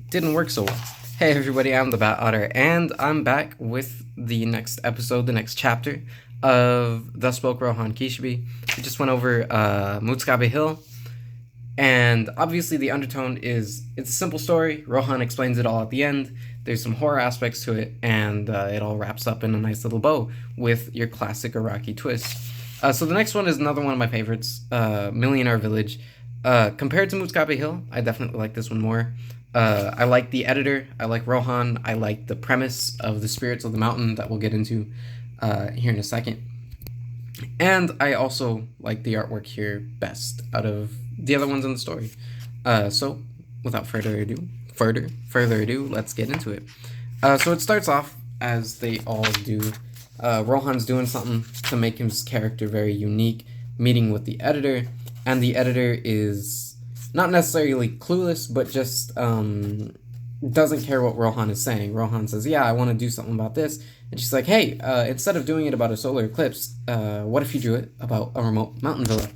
didn't work so well. Hey everybody, I'm the Bat Otter, and I'm back with the next episode, the next chapter of Thus Spoke Rohan Kishibe. We just went over Mutsukabe Hill, and obviously the undertone is, it's a simple story. Rohan explains it all at the end. There's some horror aspects to it, and it all wraps up in a nice little bow with your classic Iraqi twist. So the next one is another one of my favorites, Millionaire Village. Compared to Mutsukabe Hill, I definitely like this one more. I like the editor, I like Rohan, I like the premise of the spirits of the mountain that we'll get into here in a second. And I also like the artwork here best out of the other ones in the story. So without further ado, let's get into it. So it starts off as they all do. Rohan's doing something to make his character very unique, meeting with the editor, and the editor is not necessarily clueless, but just doesn't care what Rohan is saying. Rohan says, yeah, I want to do something about this. And she's like, hey, instead of doing it about a solar eclipse, what if you drew it about a remote mountain villa?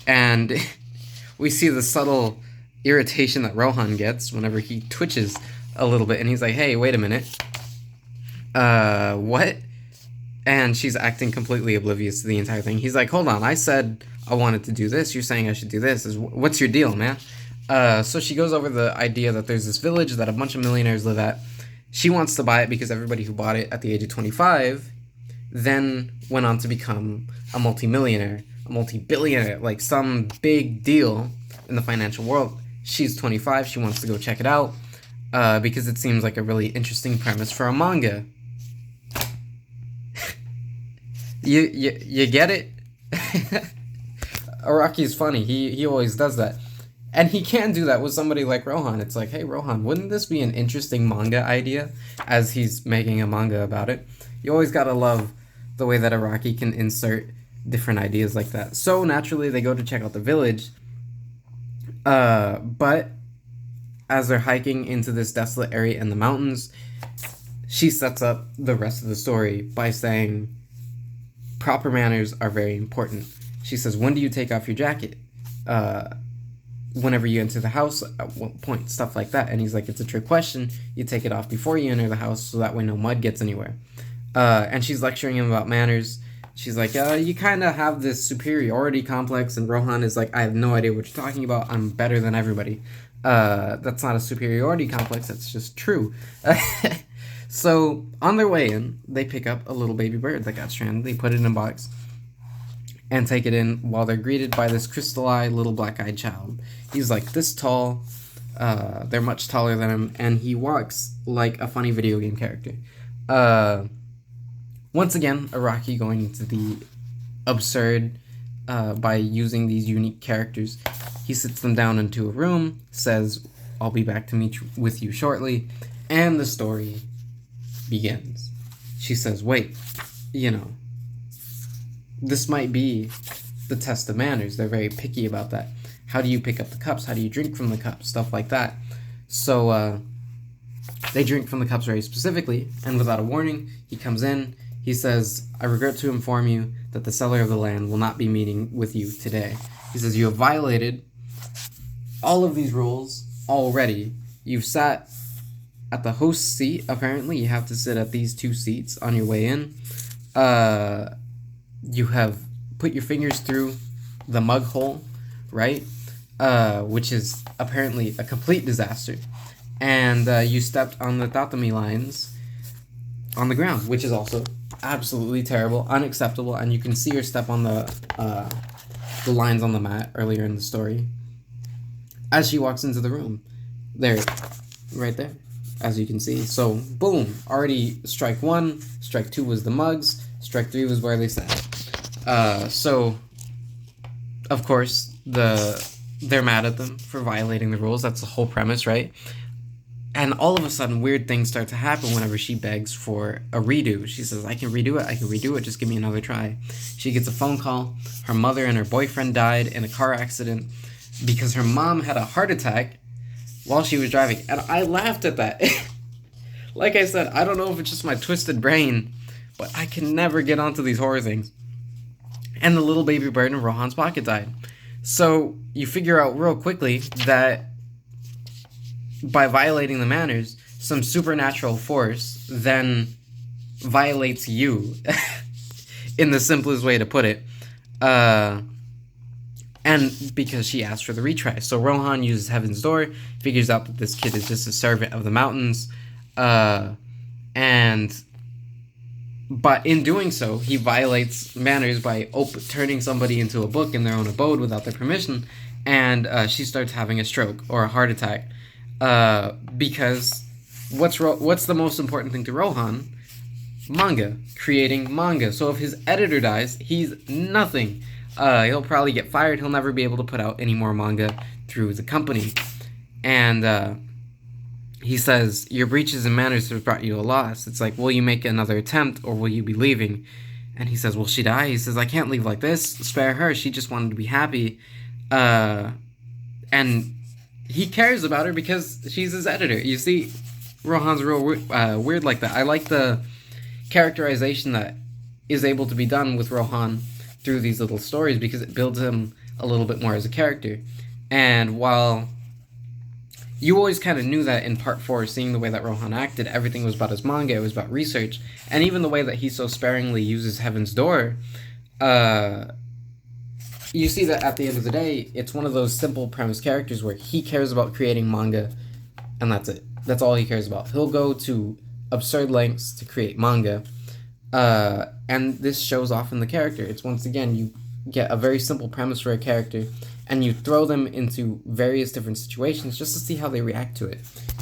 And we see the subtle irritation that Rohan gets whenever he twitches a little bit. And he's like, hey, wait a minute. What? And she's acting completely oblivious to the entire thing. He's like, hold on, I said I wanted to do this. You're saying I should do this. What's your deal, man? So she goes over the idea that there's this village that a bunch of millionaires live at. She wants to buy it because everybody who bought it at the age of 25 then went on to become a multimillionaire, a multi-billionaire, like some big deal in the financial world. She's 25. She wants to go check it out because it seems like a really interesting premise for a manga. You get it? Araki's funny. He always does that. And he can do that with somebody like Rohan. It's like, hey, Rohan, wouldn't this be an interesting manga idea? As he's making a manga about it. You always gotta love the way that Araki can insert different ideas like that. So naturally, they go to check out the village. But as they're hiking into this desolate area in the mountains, she sets up the rest of the story by saying, proper manners are very important. She says, when do you take off your jacket? Whenever you enter the house, at what point? Stuff like that. And he's like, it's a trick question. You take it off before you enter the house so that way no mud gets anywhere. And she's lecturing him about manners. She's like, you kind of have this superiority complex. And Rohan is like, I have no idea what you're talking about. I'm better than everybody. That's not a superiority complex. That's just true. So on their way in, they pick up a little baby bird that got stranded. They put it in a box and take it in while they're greeted by this crystal-eyed little black-eyed child. He's like this tall. They're much taller than him, and he walks like a funny video game character. Once again, Araki going into the absurd by using these unique characters. He sits them down into a room, says, I'll be back to meet with you shortly, and the story begins. She says, wait, this might be the test of manners. They're very picky about that. How do you pick up the cups? How do you drink from the cups? Stuff like that. So they drink from the cups very specifically, and without a warning, he comes in. He says, I regret to inform you that the seller of the land will not be meeting with you today. He says, you have violated all of these rules already. You've sat at the host's seat. Apparently, you have to sit at these two seats on your way in. You have put your fingers through the mug hole, right? Which is apparently a complete disaster. And you stepped on the tatami lines on the ground, which is also absolutely terrible, unacceptable. And you can see her step on the lines on the mat earlier in the story as she walks into the room. There, right there, as you can see. So, boom, already strike one. Strike two was the mugs. Strike three was where they sat. So, of course, they're mad at them for violating the rules. That's the whole premise, right? And all of a sudden, weird things start to happen whenever she begs for a redo. She says, I can redo it, just give me another try. She gets a phone call. Her mother and her boyfriend died in a car accident because her mom had a heart attack while she was driving. And I laughed at that. Like I said, I don't know if it's just my twisted brain, but I can never get onto these horror things. And the little baby bird in Rohan's pocket died. So you figure out real quickly that by violating the manners, some supernatural force then violates you, in the simplest way to put it. And because she asked for the retry. So Rohan uses Heaven's Door, figures out that this kid is just a servant of the mountains, and but in doing so, he violates manners by turning somebody into a book in their own abode without their permission, and she starts having a stroke or a heart attack. Because what's the most important thing to Rohan? Manga, creating manga. So if his editor dies, he's nothing. He'll probably get fired. He'll never be able to put out any more manga through the company. And he says, your breaches in manners have brought you a loss. It's like, will you make another attempt or will you be leaving? And he says, will she die? He says, I can't leave like this. Spare her. She just wanted to be happy. And he cares about her because she's his editor. You see, Rohan's real weird like that. I like the characterization that is able to be done with Rohan through these little stories because it builds him a little bit more as a character. And while you always kind of knew that in part 4, seeing the way that Rohan acted, everything was about his manga, it was about research, and even the way that he so sparingly uses Heaven's Door, you see that at the end of the day, it's one of those simple premise characters where he cares about creating manga, and that's it. That's all he cares about. He'll go to absurd lengths to create manga, and this shows off in the character. It's once again, you get a very simple premise for a character, and you throw them into various different situations just to see how they react to it.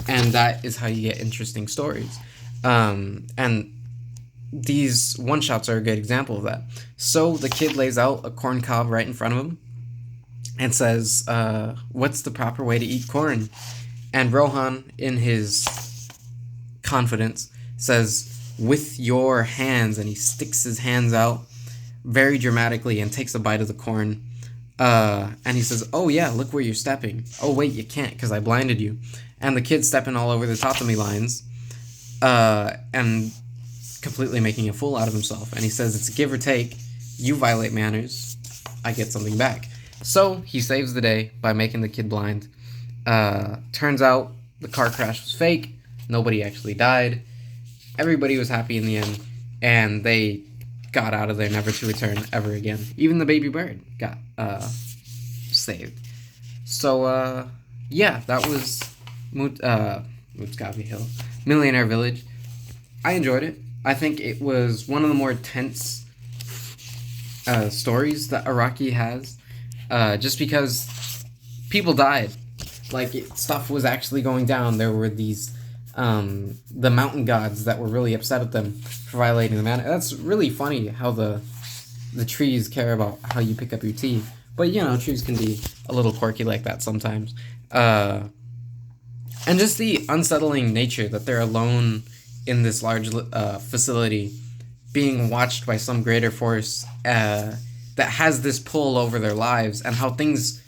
And that is how you get interesting stories. And these one-shots are a good example of that. So the kid lays out a corn cob right in front of him and says, what's the proper way to eat corn? And Rohan, in his confidence, says, with your hands, and he sticks his hands out very dramatically and takes a bite of the corn. And he says, oh yeah, look where you're stepping. Oh wait, you can't because I blinded you. And the kid's stepping all over the Tatami lines, and completely making a fool out of himself. And he says, it's give or take. You violate manners, I get something back. So he saves the day by making the kid blind. Turns out the car crash was fake. Nobody actually died. Everybody was happy in the end, and they got out of there never to return ever again. Even the baby bird got saved. So yeah, that was Mutsugabi Hill, Millionaire Village. I enjoyed it. I think it was one of the more tense stories that Araki has, just because people died. Like, stuff was actually going down. There were these the mountain gods that were really upset at them for violating the man. That's really funny how the trees care about how you pick up your tea. But, you know, trees can be a little quirky like that sometimes. And just the unsettling nature that they're alone in this large facility, being watched by some greater force that has this pull over their lives, and how things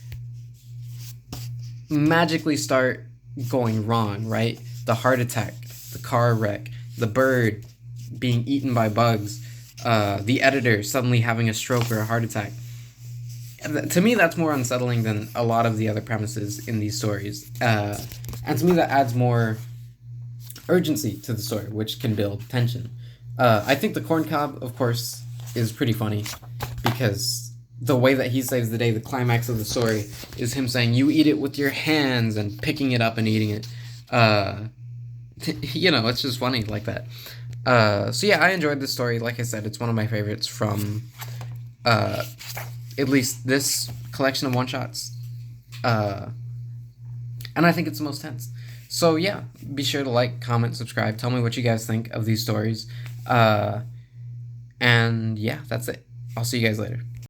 magically start going wrong, right? The heart attack, the car wreck, the bird being eaten by bugs, the editor suddenly having a stroke or a heart attack. To me, that's more unsettling than a lot of the other premises in these stories. And to me, that adds more urgency to the story, which can build tension. I think the corn cob, of course, is pretty funny, because the way that he saves the day, the climax of the story, is him saying, you eat it with your hands, and picking it up and eating it. You know, it's just funny like that. So yeah, I enjoyed this story. Like I said, it's one of my favorites from at least this collection of one-shots. And I think it's the most tense. So yeah, be sure to like, comment, subscribe. Tell me what you guys think of these stories. And yeah, that's it. I'll see you guys later.